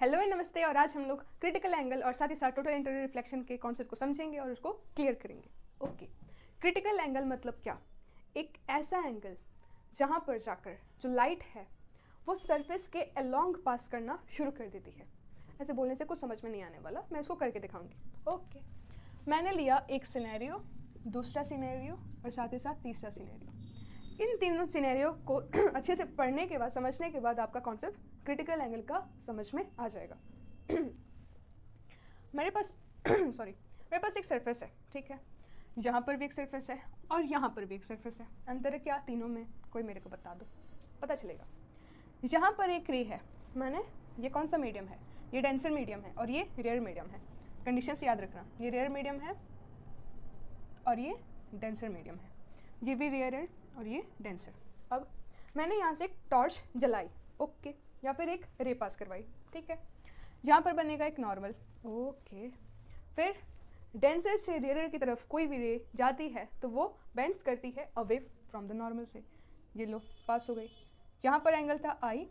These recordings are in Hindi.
हेलो एंड नमस्ते। और आज हम लोग क्रिटिकल एंगल और साथ ही साथ टोटल इंटरनल रिफ्लेक्शन के कॉन्सेप्ट को समझेंगे और उसको क्लियर करेंगे। ओके, क्रिटिकल एंगल मतलब क्या? एक ऐसा एंगल जहाँ पर जाकर जो लाइट है वो सरफेस के अलोंग पास करना शुरू कर देती है। ऐसे बोलने से कुछ समझ में नहीं आने वाला, मैं इसको करके दिखाऊंगी। ओके, मैंने लिया एक सिनेरियो, दूसरा सिनेरियो और साथ ही साथ तीसरा सिनेरियो। इन तीनों सिनेरियो को अच्छे से पढ़ने के बाद, समझने के बाद आपका कॉन्सेप्ट क्रिटिकल एंगल का समझ में आ जाएगा। मेरे पास एक सरफेस है, ठीक है। यहाँ पर भी एक सरफेस है और यहाँ पर भी एक सरफेस है। अंतर है क्या तीनों में? कोई मेरे को बता दो, पता चलेगा। यहाँ पर एक रे है, ये कौन सा मीडियम है? ये डेंसर मीडियम है और ये रेयर मीडियम है। कंडीशंस याद रखना, ये रेयर मीडियम है और ये डेंसर मीडियम है। ये भी रेयर है और ये डेंसर। अब मैंने यहाँ से एक टॉर्च जलाई, ओके, या फिर एक रे पास करवाई, ठीक है। यहाँ पर बनेगा एक नॉर्मल, ओके। फिर डेंसर से रेयर की तरफ कोई भी रे जाती है तो वो बेंड्स करती है अवे फ्रॉम द नॉर्मल से। ये लो पास हो गई। यहाँ पर एंगल था आई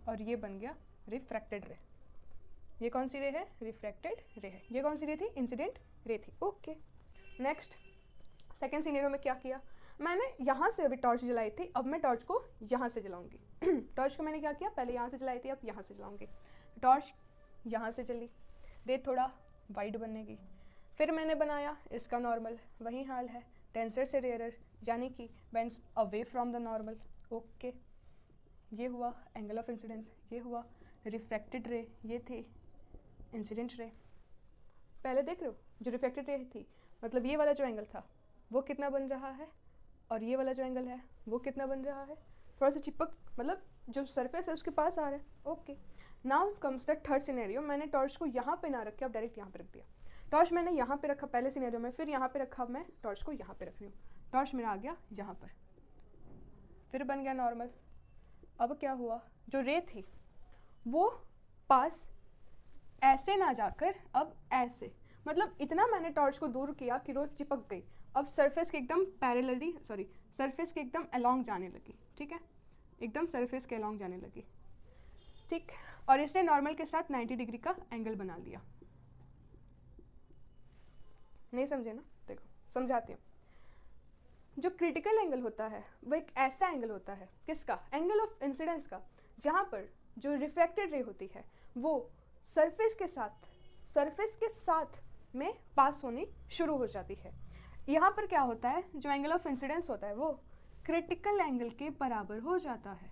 और ये बन गया रिफ्रैक्टेड रे। ये कौन सी रे है? रिफ्रैक्टेड रे है। ये कौन सी रे थी? इंसिडेंट रे थी। ओके, नेक्स्ट सेकेंड सिनेरियो में क्या किया? मैंने यहाँ से अभी टॉर्च जलाई थी, अब मैं टॉर्च को यहाँ से जलाऊंगी। टॉर्च को मैंने क्या किया? पहले यहाँ से जलाई थी, अब यहाँ से जलाऊंगी। टॉर्च यहाँ से चली, रे थोड़ा वाइड बनेगी। फिर मैंने बनाया इसका नॉर्मल, वही हाल है, डेंसर से रेयरर, यानी कि bends away from the normal. Okay, ये हुआ एंगल ऑफ इंसिडेंस, ये हुआ रिफ्रैक्टेड रे, ये थी इंसिडेंट रे। पहले देख रहे हो, जो रिफ्रैक्टेड रे थी मतलब ये वाला जो एंगल था वो कितना बन रहा है और ये वाला जो एंगल है वो कितना बन रहा है? थोड़ा सा चिपक, मतलब जो सरफेस है उसके पास आ रहा है। Okay, now comes the third scenario. मैंने टॉर्च को यहाँ पे ना रख के अब डायरेक्ट यहाँ पे रख दिया। टॉर्च मैंने यहाँ पे रखा पहले सिनेरियो में, फिर यहाँ पे रखा, अब मैं टॉर्च को यहाँ पे रख रही हूँ। टॉर्च मेरा आ गया यहाँ पर, फिर बन गया नॉर्मल। अब क्या हुआ? जो रे थी वो पास ऐसे ना जाकर अब ऐसे, मतलब इतना मैंने टॉर्च को दूर किया कि रोज चिपक गई। अब सरफेस के एकदम पैरेलली, सरफेस के एकदम अलोंग जाने लगी, ठीक है, एकदम सरफेस के अलोंग जाने लगी, ठीक। और इसने नॉर्मल के साथ 90 डिग्री का एंगल बना लिया। नहीं समझे ना? देखो समझाती हूँ। जो क्रिटिकल एंगल होता है वो एक ऐसा एंगल होता है, किसका? एंगल ऑफ इंसिडेंस का, जहाँ पर जो रिफ्रैक्टेड रे होती है वो सरफेस के साथ में पास होनी शुरू हो जाती है। यहाँ पर क्या होता है? जो एंगल ऑफ इंसिडेंस होता है वो क्रिटिकल एंगल के बराबर हो जाता है।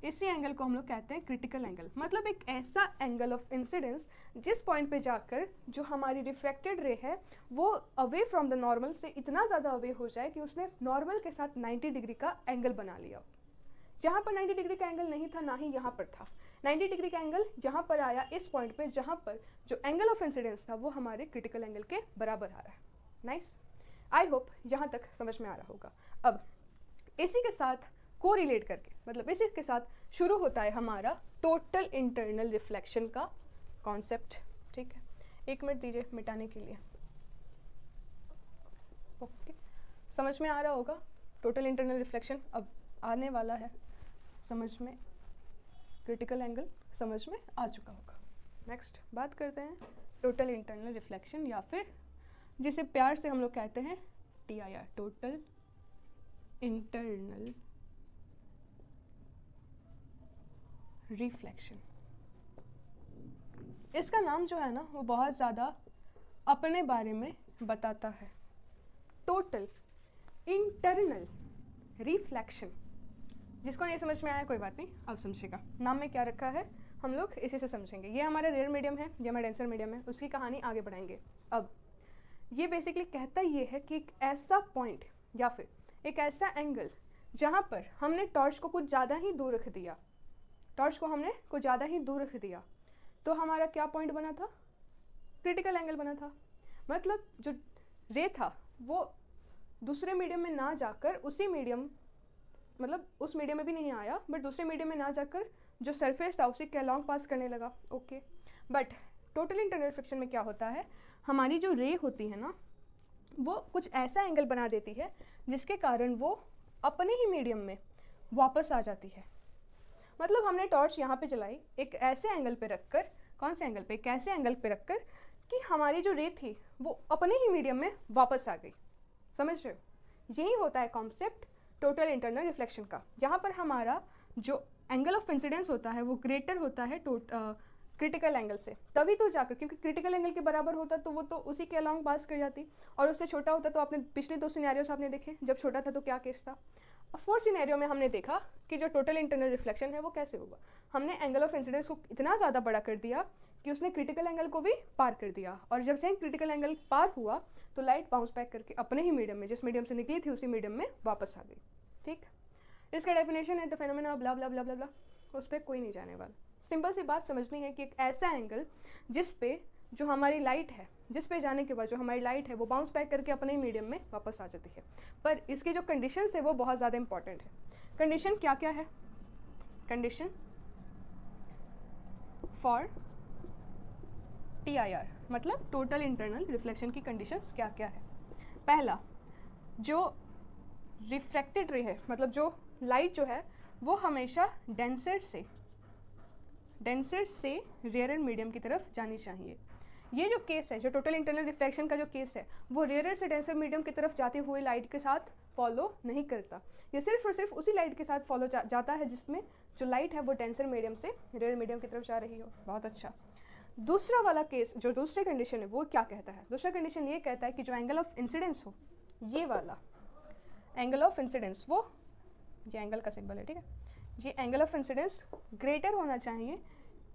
इसी एंगल को हम लोग कहते हैं क्रिटिकल एंगल। मतलब एक ऐसा एंगल ऑफ इंसिडेंस जिस पॉइंट पे जाकर जो हमारी रिफ्रैक्टेड रे है वो अवे फ्रॉम द नॉर्मल से इतना ज़्यादा अवे हो जाए कि उसने नॉर्मल के साथ 90 डिग्री का एंगल बना लिया। जहाँ पर 90 डिग्री का एंगल नहीं था, ना ही यहाँ पर था। 90 डिग्री का एंगल जहाँ पर आया इस पॉइंट पे, जहाँ पर जो एंगल ऑफ इंसिडेंस था वो हमारे क्रिटिकल एंगल के बराबर आ रहा है। नाइस, आई होप यहाँ तक समझ में आ रहा होगा। अब इसी के साथ को रिलेट करके, मतलब इसी के साथ शुरू होता है हमारा टोटल इंटरनल रिफ्लेक्शन का कॉन्सेप्ट, ठीक है। 1 मिनट दीजिए मिटाने के लिए। ओके, समझ में आ रहा होगा टोटल इंटरनल रिफ्लेक्शन अब आने वाला है समझ में। क्रिटिकल एंगल समझ में आ चुका होगा। नेक्स्ट बात करते हैं टोटल इंटरनल रिफ्लेक्शन, या फिर जिसे प्यार से हम लोग कहते हैं TIR, टोटल इंटरनल रिफ्लेक्शन। इसका नाम जो है ना वो बहुत ज़्यादा अपने बारे में बताता है। टोटल इंटरनल रिफ्लेक्शन, जिसको नहीं समझ में आया कोई बात नहीं, अब समझेगा। नाम में क्या रखा है हम लोग इसी से समझेंगे। ये हमारा रेयर मीडियम है, ये हमारा डेंसर मीडियम है, उसकी कहानी आगे बढ़ाएंगे। अब ये बेसिकली कहता ये है कि एक ऐसा पॉइंट या फिर एक ऐसा एंगल जहाँ पर हमने टॉर्च को कुछ ज़्यादा ही दूर रख दिया, तो हमारा क्या पॉइंट बना था? क्रिटिकल एंगल बना था। मतलब जो रे था वो दूसरे मीडियम में ना जाकर उसी मीडियम, मतलब उस मीडियम में भी नहीं आया, बट दूसरे मीडियम में ना जाकर जो सरफेस था उसी के अलॉन्ग पास करने लगा। Okay, but total internal reflection में क्या होता है? हमारी जो रे होती है ना वो कुछ ऐसा एंगल बना देती है जिसके कारण वो अपने ही मीडियम में वापस आ जाती है। मतलब हमने टॉर्च यहाँ पे जलाई एक ऐसे एंगल पे रखकर कौन से एंगल पे, कैसे एंगल पे रखकर कि हमारी जो रे थी वो अपने ही मीडियम में वापस आ गई। समझ रहे हो? यही होता है कॉन्सेप्ट टोटल इंटरनल रिफ्लेक्शन का, जहाँ पर हमारा जो एंगल ऑफ इंसिडेंस होता है वो ग्रेटर होता है क्रिटिकल एंगल से, तभी तो जाकर, क्योंकि क्रिटिकल एंगल के बराबर होता तो वो तो उसी के अलॉन्ग पास कर जाती, और उससे छोटा होता तो आपने पिछले 2 सिनेरियोस आपने देखे, जब छोटा था तो क्या केस था। अब 4th सिनेरियो में हमने देखा कि जो टोटल इंटरनल रिफ्लेक्शन है वो कैसे होगा। हमने एंगल ऑफ इंसिडेंस को इतना ज़्यादा बड़ा कर दिया कि उसने क्रिटिकल एंगल को भी पार कर दिया, और जब से क्रिटिकल एंगल पार हुआ तो लाइट बाउंस बैक करके अपने ही मीडियम में, जिस मीडियम से निकली थी उसी मीडियम में वापस आ गई। ठीक, इसका डेफिनेशन है द फेनोमेना ब्ला ब्ला ब्ला ब्ला ब्ला, उस पर कोई नहीं जाने वाला। सिंपल सी बात समझनी है कि एक ऐसा एंगल जिस पे जो हमारी लाइट है, जिस पे जाने के बाद जो हमारी लाइट है वो बाउंस बैक करके अपने ही मीडियम में वापस आ जाती है, पर इसकी जो कंडीशंस है वो बहुत ज़्यादा इंपॉर्टेंट है। कंडीशन क्या क्या है? कंडीशन फॉर TIR मतलब टोटल इंटरनल रिफ्लेक्शन की कंडीशंस क्या क्या है? पहला, जो रिफ्रैक्टेड रे है, मतलब जो लाइट जो है वो हमेशा डेंसर से रेयरर मीडियम की तरफ जानी चाहिए। ये जो केस है, जो टोटल इंटरनल रिफ्लेक्शन का जो केस है, वो रेयरर से डेंसर मीडियम की तरफ जाते हुए लाइट के साथ फॉलो नहीं करता। ये सिर्फ और सिर्फ उसी लाइट के साथ फॉलो जाता है जिसमें जो लाइट है वो डेंसर मीडियम से रेयरर मीडियम की तरफ जा रही हो। बहुत अच्छा। दूसरा वाला केस, जो दूसरी कंडीशन है, वो क्या कहता है? दूसरा कंडीशन ये कहता है कि जो एंगल ऑफ इंसिडेंस हो, ये वाला एंगल ऑफ इंसिडेंस, वो ये एंगल का सिंबल है, ठीक है, ये एंगल ऑफ इंसिडेंस ग्रेटर होना चाहिए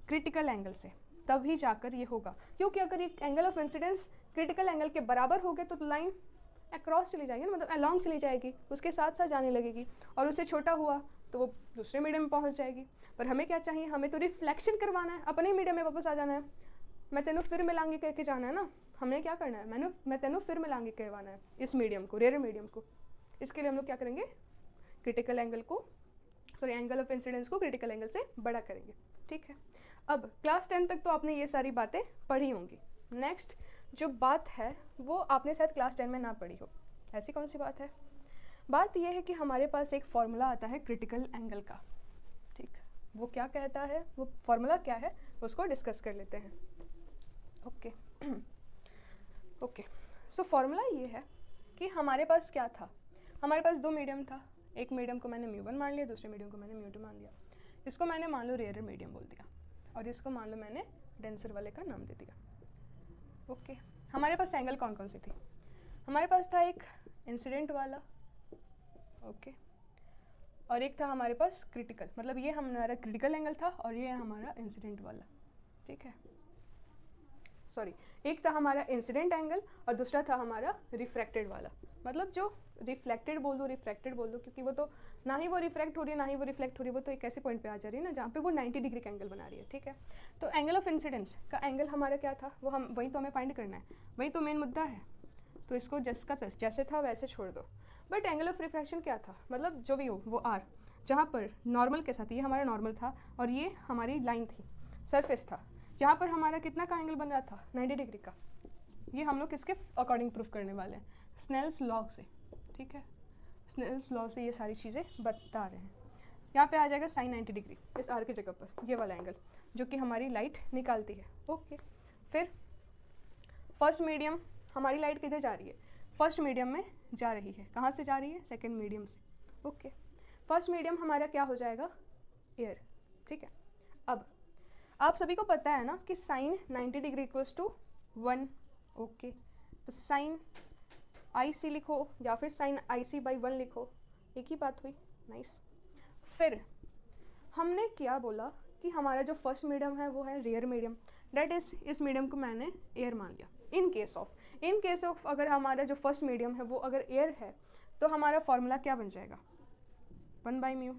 क्रिटिकल एंगल से, तभी जाकर ये होगा। क्योंकि अगर ये angle of incidence critical angle के बराबर हो गए तो लाइन अक्रॉस चली जाएगी ना, मतलब अलॉन्ग चली जाएगी, उसके साथ साथ जाने लगेगी, और उससे छोटा हुआ तो वो दूसरे मीडियम में पहुंच जाएगी। पर हमें क्या चाहिए? हमें तो रिफ्लेक्शन करवाना है, अपने मीडियम में वापस आ जाना है। मैं तेनों फिर मिलांगी कह के जाना है ना, हमने क्या करना है? मैं तेनों फिर मिलांगी कहवाना है इस मीडियम को, रेयर मीडियम को। इसके लिए हम लोग क्या करेंगे? क्रिटिकल एंगल को, सॉरी एंगल ऑफ इंसिडेंस को क्रिटिकल एंगल से बड़ा करेंगे। ठीक है, अब क्लास 10 तक तो आपने ये सारी बातें पढ़ी होंगी। नेक्स्ट जो बात है वो आपने शायद क्लास 10 में ना पढ़ी हो। ऐसी कौन सी बात है? बात यह है कि हमारे पास एक फॉर्मूला आता है क्रिटिकल एंगल का। ठीक, वो क्या कहता है, वो फॉर्मूला क्या है, उसको डिस्कस कर लेते हैं। ओके ओके, सो फॉर्मूला ये है कि हमारे पास क्या था, हमारे पास 2 मीडियम था। एक मीडियम को मैंने μ1 मान लिया, दूसरे मीडियम को मैंने μ2 मान लिया। इसको मैंने मान लो रेयर मीडियम बोल दिया, और इसको मान लो मैंने डेंसर वाले का नाम दे दिया। ओके, हमारे पास एंगल कौन कौन सी थी? हमारे पास था एक इंसिडेंट वाला, ओके, और एक था हमारे पास क्रिटिकल, मतलब ये हमारा क्रिटिकल एंगल था और ये हमारा इंसिडेंट वाला। ठीक है, सॉरी, एक था हमारा इंसिडेंट एंगल और दूसरा था हमारा रिफ्रैक्टेड वाला। मतलब जो रिफ्लेक्टेड बोल दो, क्योंकि वो तो ना ही वो रिफ्रैक्ट हो रही है ना ही वो रिफ्लेक्ट हो रही है, वो तो एक ऐसे पॉइंट पे आ जा रही है ना जहाँ पे वो 90 डिग्री का एंगल बना रही है। ठीक है, तो एंगल ऑफ इंसिडेंस का एंगल हमारा क्या था, वो हम वही तो हमें फाइंड करना है, वही तो मेन मुद्दा है। तो इसको जस्ट का तस जैसे था वैसे छोड़ दो। बट एंगल ऑफ रिफ्रैक्शन क्या था, मतलब जो भी हो वो आर, जहाँ पर नॉर्मल के साथ ये हमारा नॉर्मल था और ये हमारी लाइन थी, सरफेस था, जहाँ पर हमारा कितना का एंगल बन रहा था, 90 डिग्री का। ये हम लोग किसके अकॉर्डिंग प्रूफ करने वाले हैं? स्नेल्स लॉ से। ठीक है, स्नेल्स लॉ से ये सारी चीज़ें बता रहे हैं। यहाँ पे आ जाएगा sin 90 डिग्री इस आर की जगह पर, ये वाला एंगल जो कि हमारी लाइट निकालती है। ओके, फिर फर्स्ट मीडियम, हमारी लाइट किधर जा रही है? फर्स्ट मीडियम में जा रही है। कहाँ से जा रही है? सेकेंड मीडियम से। ओके, फर्स्ट मीडियम हमारा क्या हो जाएगा? एयर। ठीक है, अब आप सभी को पता है ना कि sin 90 degree equals to 1। Okay, तो sin IC लिखो या फिर sin IC/1 लिखो, एक ही बात हुई। नाइस। फिर हमने क्या बोला कि हमारा जो फर्स्ट मीडियम है वो है रेयर मीडियम, दैट इज़ इस मीडियम को मैंने एयर मान लिया। इन केस ऑफ अगर हमारा जो फर्स्ट मीडियम है वो अगर एयर है तो हमारा फॉर्मूला क्या बन जाएगा? 1/μ।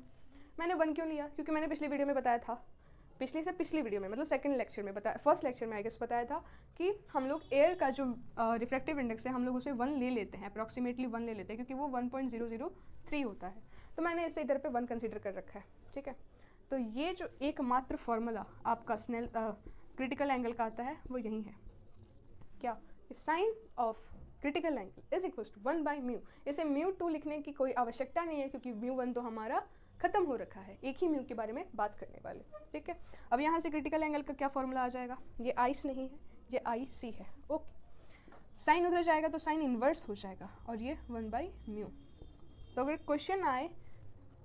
मैंने 1 क्यों लिया? क्योंकि मैंने पिछली वीडियो में बताया था, पिछली वीडियो में मतलब सेकंड लेक्चर में बताया, फर्स्ट लेक्चर में आई गेस बताया था कि हम लोग एयर का जो रिफ्रैक्टिव इंडेक्स है हम लोग उसे 1 ले लेते हैं, अप्रॉक्सीमेटली 1 ले लेते हैं, क्योंकि वो 1.003 होता है। तो मैंने इसे इधर पे 1 कंसीडर कर रखा है। ठीक है, तो ये जो एकमात्र फॉर्मूला आपका स्नेल क्रिटिकल एंगल का आता है वो यही है। क्या? Sine of critical angle is equal to 1/μ। इसे μ2 लिखने की कोई आवश्यकता नहीं है, क्योंकि μ1 तो हमारा खत्म हो रखा है, एक ही म्यू के बारे में बात करने वाले, ठीक है। अब यहाँ से क्रिटिकल एंगल का क्या फॉर्मूला आ जाएगा, ये आइस नहीं है, ये आई सी है, ओके। साइन उधर जाएगा तो साइन इन्वर्स हो जाएगा और ये 1/μ। तो अगर क्वेश्चन आए,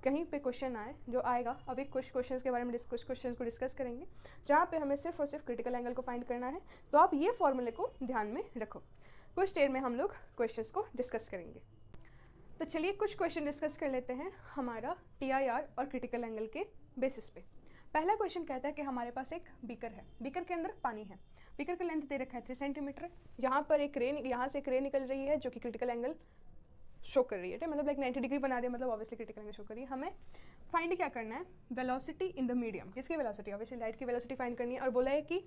कहीं पे क्वेश्चन आए जो आएगा, अब एक कुछ क्वेश्चंस के बारे में कुछ क्वेश्चंस को डिस्कस करेंगे जहाँ पे हमें सिर्फ और सिर्फ क्रिटिकल एंगल को फाइंड करना है, तो आप ये फॉर्मूले को ध्यान में रखो। कुछ देर में हम लोग क्वेश्चंस को डिस्कस करेंगे। तो चलिए कुछ क्वेश्चन डिस्कस कर लेते हैं हमारा TIR और क्रिटिकल एंगल के बेसिस पे। पहला क्वेश्चन कहता है कि हमारे पास एक बीकर है, बीकर के अंदर पानी है, बीकर का लेंथ दे रखा है 3 सेंटीमीटर, यहाँ पर एक रे, यहाँ से एक रे निकल रही है जो कि क्रिटिकल एंगल शो कर रही है, मतलब लाइक 90 डिग्री बना दे, मतलब ऑब्वियसली क्रिटिकल एंगल शो कर रही है। हमें फाइंड क्या करना है, वेलोसिटी इन द मीडियम। किसकी वेलोसिटी, ऑब्वियसली लाइट की वेलोसिटी फाइंड करनी है। और बोला है कि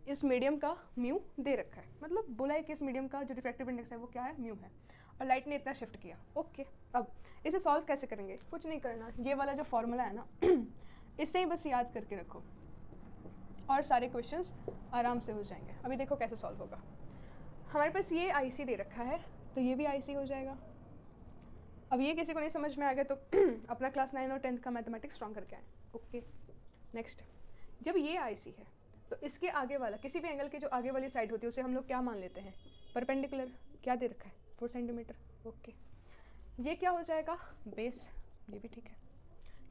इस मीडियम का म्यू दे रखा है, मतलब बोला है कि इस मीडियम का जो रिफ्रैक्टिव इंडेक्स है वो क्या है, म्यू है, और लाइट ने इतना शिफ्ट किया, ओके। अब इसे सॉल्व कैसे करेंगे, कुछ नहीं करना, ये वाला जो फॉर्मूला है ना इससे ही बस याद करके रखो और सारे क्वेश्चंस आराम से हो जाएंगे। अभी देखो कैसे सॉल्व होगा। हमारे पास ये IC दे रखा है तो ये भी IC हो जाएगा। अब ये किसी को नहीं समझ में आ गया तो अपना क्लास 9 और 10th का मैथमेटिक्स स्ट्रॉन्ग करके आए, ओके। नेक्स्ट, जब ये IC है तो इसके आगे वाला, किसी भी एंगल के जो आगे वाली साइड होती है उसे हम लोग क्या मान लेते हैं, परपेंडिकुलर। क्या दे रखा है, 4 सेंटीमीटर, ओके। ये क्या हो जाएगा, बेस, ये भी ठीक है।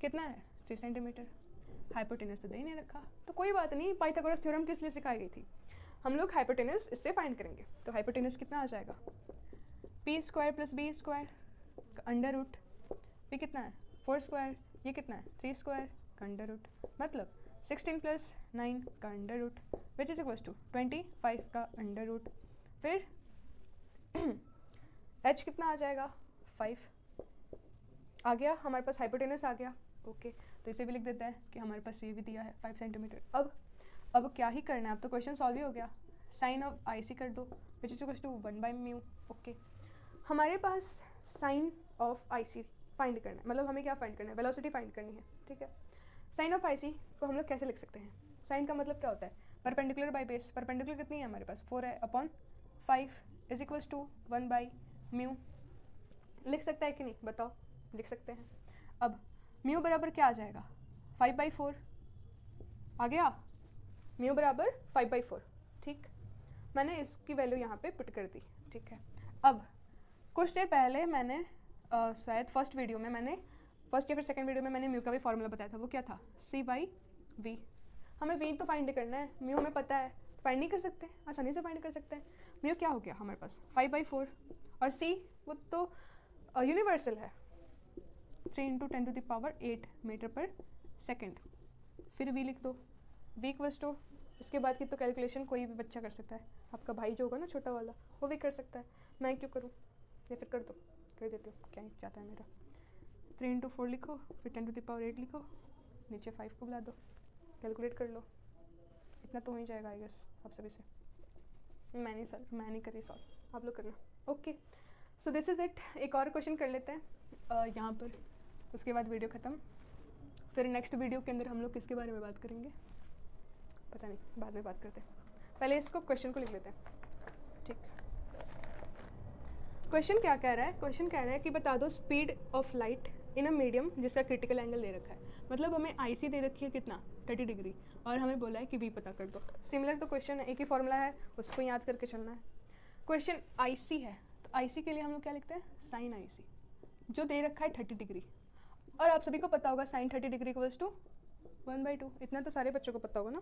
कितना है, 3 सेंटीमीटर। हाइपोटेनस तो दे नहीं रखा, तो कोई बात नहीं, पाइथागोरस थ्योरम किस लिए सिखाई गई थी, हम लोग हाइपोटेनस इससे फाइंड करेंगे। तो हाइपोटेनस कितना आ जाएगा, p² + b² का अंडर रूट, p कितना है 4², ये कितना है 3² का अंडर रूट, मतलब 16 + 9 का under root which is equals to 25 का अंडर रूट। फिर h कितना आ जाएगा, 5 आ गया हमारे पास, हाइपोटेनस आ गया, ओके। तो इसे भी लिख देते हैं कि हमारे पास ये भी दिया है 5 सेंटीमीटर। अब क्या ही करना है, अब तो क्वेश्चन सॉल्व ही हो गया। साइन ऑफ IC कर दो which is equals to 1/μ, okay. हमारे पास साइन ऑफ IC फाइंड करना है, मतलब हमें क्या फाइंड करना है, वेलोसिटी फाइंड करनी है, ठीक है। साइन ऑफ IC को हम लोग कैसे लिख सकते हैं, साइन का मतलब क्या होता है, परपेंडिकुलर बाय बेस। परपेंडिकुलर कितनी है हमारे पास, 4 है, अपॉन 5 इज इक्वल्स टू 1/μ। लिख सकता है कि नहीं बताओ, लिख सकते हैं। अब म्यू बराबर क्या आ जाएगा, 5/4 आ गया, म्यू बराबर 5/4, ठीक। मैंने इसकी वैल्यू यहाँ पे पुट कर दी, ठीक है। अब कुछ देर पहले मैंने शायद फर्स्ट वीडियो में मैंने, फर्स्ट या फिर सेकंड वीडियो में मैंने म्यू का भी फॉर्मूला बताया था, वो क्या था, C/V। हमें V तो फाइंड करना है, म्यू हमें पता है, फाइंड नहीं कर सकते, आसानी से फाइंड कर सकते हैं। म्यू क्या हो गया हमारे पास 5/4, और C वो तो यूनिवर्सल है, 3 × 10⁸ मीटर पर सेकेंड। फिर V लिख दो, V इक्वल्स टू, इसके बाद की तो कैलकुलेशन कोई भी बच्चा कर सकता है, आपका भाई जो होगा ना छोटा वाला वो भी कर सकता है, मैं क्यों करूँ, या फिर कर दो, कर देती हूँ, क्या ही जाता है मेरा। 3 × 4 लिखो, फिर 10⁸ लिखो, नीचे 5 को बुला दो, कैलकुलेट कर लो, इतना तो हो ही जाएगा आई गेस आप सभी से। मैं नहीं करी सॉल्व, आप लोग करना, okay. So this is it. एक और क्वेश्चन कर लेते हैं यहाँ पर, उसके बाद वीडियो ख़त्म। फिर नेक्स्ट वीडियो के अंदर हम लोग किसके बारे में बात करेंगे पता नहीं, बाद में बात करते हैं, पहले इसको क्वेश्चन को लिख लेते हैं, ठीक। क्वेश्चन क्या कह रहा है, क्वेश्चन कह रहा है कि बता दो speed of light in a medium जिसका क्रिटिकल एंगल दे रखा है, मतलब हमें IC दे रखी है कितना 30 डिग्री, और हमें बोला है कि V पता कर दो। सिमिलर तो क्वेश्चन है, एक ही फॉर्मूला है, उसको याद करके चलना है। क्वेश्चन IC है तो IC के लिए हम लोग क्या लिखते हैं, साइन IC, जो दे रखा है 30 डिग्री, और आप सभी को पता होगा साइन 30 डिग्री इक्वल्स टू 1/2, इतना तो सारे बच्चों को पता होगा ना।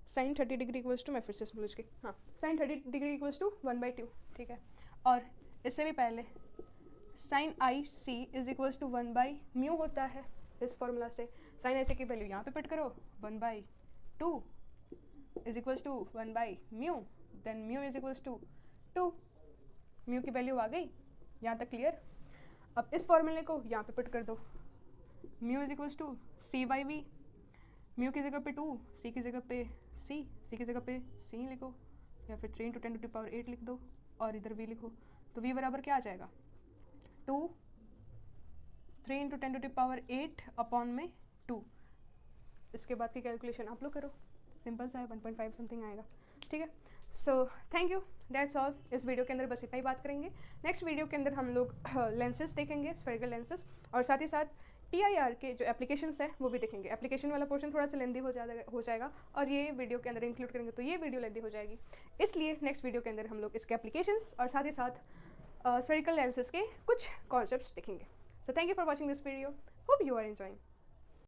साइन 30 डिग्री इक्वल्स टू, मैं फिर से भूल गई, हाँ, साइन 30 डिग्री इक्वल्स टू 1/2, ठीक है। और इससे भी पहले sine IC is equals to 1/μ होता है इस फॉर्मूला से। साइन IC की वैल्यू यहाँ पे पुट करो, 1/2 is equals to 1/μ, then mu is equals to 2। Mu की वैल्यू आ गई, यहाँ तक क्लियर। अब इस फॉर्मूले को यहाँ पे पुट कर दो, mu is equals to C/V, mu की जगह पे 2, C की जगह पे C की जगह पे C लिखो, या फिर 3 × 10⁸ लिख दो, और इधर V लिखो, तो V बराबर क्या आ जाएगा 2, 3 × 10⁸ अपॉन में 2। इसके बाद की कैलकुलेशन आप लोग करो, सिंपल सा है, 1.5 समथिंग आएगा, ठीक है। सो थैंक यू, डेट्स ऑल। इस वीडियो के अंदर बस इतना ही बात करेंगे। नेक्स्ट वीडियो के अंदर हम लोग लेंसेज देखेंगे, स्फेरिकल लेंसेज, और साथ ही साथ TIR के जो एप्लीकेशंस है वो भी देखेंगे। एप्लीकेशन वाला पोर्शन थोड़ा सा लेंदी हो जाएगा और ये वीडियो के अंदर इंक्लूड करेंगे तो ये वीडियो लेंदी हो जाएगी, इसलिए नेक्स्ट वीडियो के अंदर हम लोग इसके एप्लीकेशंस और साथ ही साथ स्फेरिकल लेंसेज के कुछ कॉन्सेप्ट्स देखेंगे। So thank you for watching this video, hope you are enjoying.